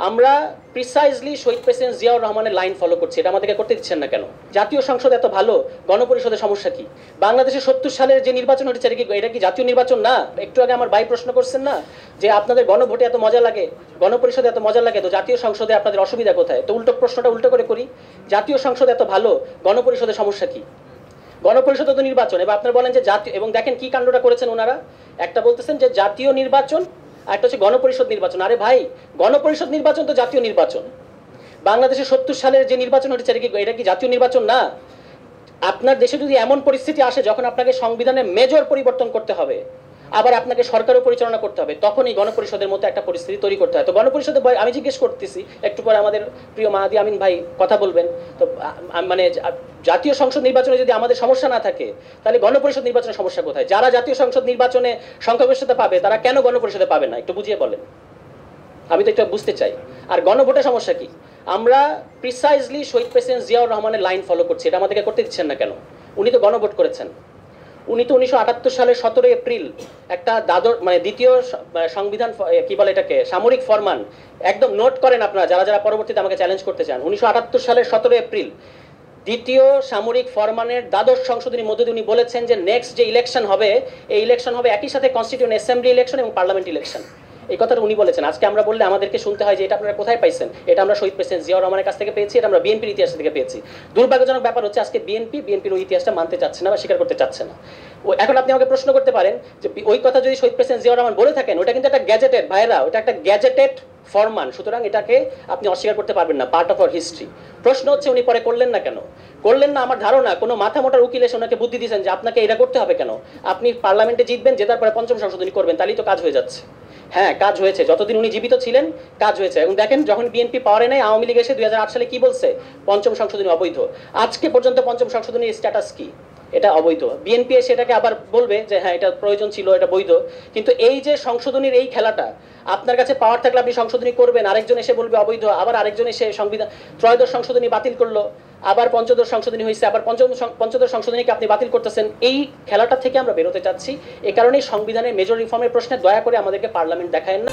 আমরা প্রিসাইজলি শহীদ প্রেসিডেন্ট জিয়াউর রহমানের line follow করছি, এটা আমাদেরকে করতে দিচ্ছেন না কেন? জাতীয় সংসদ এত ভালো, গণপরিষদের সমস্যা কি? বাংলাদেশে 70 সালের যে নির্বাচন হয়েছে এটা কি জাতীয় নির্বাচন না? একটু আগে আমার ভাই প্রশ্ন করছেন না যে আপনাদের গণভোটে এত মজা লাগে, গণপরিষদে এত মজা লাগে, তো জাতীয় সংসদে আপনাদের অসুবিধা কোথায়? তো প্রশ্নটা উল্টো করে করি, জাতীয় সংসদ এত ভালো, গণপরিষদের সমস্যা কি? গণপরিষদ তো নির্বাচন, এবার আপনারা বলেন যে জাতীয়, এবং দেখেন কি কাণ্ডটা করেছেন ওনারা। একটা বলতেছেন যে জাতীয় নির্বাচন, আর একটা হচ্ছে গণপরিষদ নির্বাচন। আরে ভাই, গণপরিষদ নির্বাচন তো জাতীয় নির্বাচন। বাংলাদেশে 70 সালের যে নির্বাচন হয়েছে এটা কি জাতীয় নির্বাচন না? আপনার দেশে যদি এমন পরিস্থিতি আসে যখন আপনাকে সংবিধানে মেজর পরিবর্তন করতে হবে, আবার আপনাকে সরকারও পরিচালনা করতে হবে, তখন এই গণপরিষদের মতো একটা পরিস্থিতি তৈরি করতে হয়। তো গণপরিষদে আমি জিজ্ঞেস করতেছি, একটু পরে আমাদের প্রিয় মাহাদি আমিন ভাই কথা বলবেন, তো মানে জাতীয় সংসদ নির্বাচনে যদি আমাদের সমস্যা না থাকে, তাহলে গণপরিষদ নির্বাচনের সমস্যা কোথায়? যারা জাতীয় সংসদ নির্বাচনে সংখ্যাগরিষ্ঠতা পাবে তারা কেন গণপরিষদে পাবে না? একটু বুঝিয়ে বলেন, আমি তো এটা বুঝতে চাই। আর গণভোটের সমস্যা কি? আমরা প্রিসাইজলি শহীদ প্রেসিডেন্ট জিয়াউর রহমানের লাইন ফলো করছি, এটা আমাদেরকে করতে দিচ্ছেন না কেন? উনি তো গণভোট করেছেন। উনি তো 1978 সালের 17 এপ্রিল একটা মানে দ্বিতীয় সংবিধান, কি বলে এটাকে, সামরিক ফরমান, একদম নোট করেন আপনারা যারা যারা পরবর্তীতে আমাকে চ্যালেঞ্জ করতে চান। 1978 সালের 17 এপ্রিল দ্বিতীয় সামরিক ফরমানের দ্বাদশ সংশোধনীর মধ্যে উনি বলেছেন যে নেক্সট যে ইলেকশন হবে, এই ইলেকশন হবে একই সাথে কনস্টিটিউয়েন্ট অ্যাসেম্বলি ইলেকশন এবং পার্লামেন্ট ইলেকশন। এই কথাটা উনি বলেছেন। আজকে আমরা বললে আমাদেরকে শুনতে হয় যে এটা আপনারা কোথায় পাইছেন? এটা আমরা শহীদ প্রেসিডেন্ট জিয়াউর রহমানের কাছ থেকে পেয়েছি, এটা আমরা বিএনপির ইতিহাস থেকে পেয়েছি। দুর্ভাগ্যজনক ব্যাপার হচ্ছে আজকে বিএনপির ওই ইতিহাসটা মানতে চাচ্ছে না বা স্বীকার করতে চাচ্ছে না। এখন আপনি আমাকে প্রশ্ন করতে পারেন যে ওই কথা যদি শহীদ প্রেসিডেন্ট জিয়াউর রহমান বলে থাকেন, ওটা কিন্তু একটা গ্যাজেটেড, ভাইরা, ওটা একটা গ্যাজেটেড ফরমান, সুতরাং এটাকে আপনি অস্বীকার করতে পারবেন না, পার্ট অফ আওয়ার হিস্ট্রি। প্রশ্ন হচ্ছে উনি পরে করলেন না কেন? করলেন না, আমার ধারণা কোনো মাথা মোটার উকিল এসে ওনাকে বুদ্ধি দিয়েছেন যে আপনাকে এটা করতে হবে কেন? আপনি পার্লামেন্টে জিতবেন, জেতার পরে পঞ্চম সংশোধনী করবেন, তাহলেই তো কাজ হয়ে যাচ্ছে। হ্যাঁ, কাজ হয়েছে, যতদিন উনি জীবিত ছিলেন কাজ হয়েছে। এবং দেখেন যখন বিএনপি পাওয়ারে নেয়, আওয়ামী লীগ এসে 2008 সালে কি বলছে? পঞ্চম সংশোধনী অবৈধ। আজকে পর্যন্ত পঞ্চম সংশোধনীর স্ট্যাটাস কি? এটা অবৈধ। বিএনপি এসে এটাকে আবার বলবে যে হ্যাঁ এটা প্রয়োজন ছিল, এটা বৈধ। কিন্তু এই যে সংশোধনীর এই খেলাটা, আপনার কাছে পাওয়ার থাকলে আপনি সংশোধনী করবেন, আরেকজন এসে বলবে অবৈধ, আবার আরেকজন এসে সংবিধান ত্রয়োদশ সংশোধনী বাতিল করলো, আবার পঞ্চদশ সংশোধনী হয়েছে, আবার পঞ্চদশ সংশোধনীকে আপনি বাতিল করতেছেন। এই খেলাটা থেকে আমরা বেরোতে চাচ্ছি। এ কারণেই সংবিধানের মেজর রিফর্মের প্রশ্নে দয়া করে আমাদেরকে পার্লামেন্ট দেখায়েন না।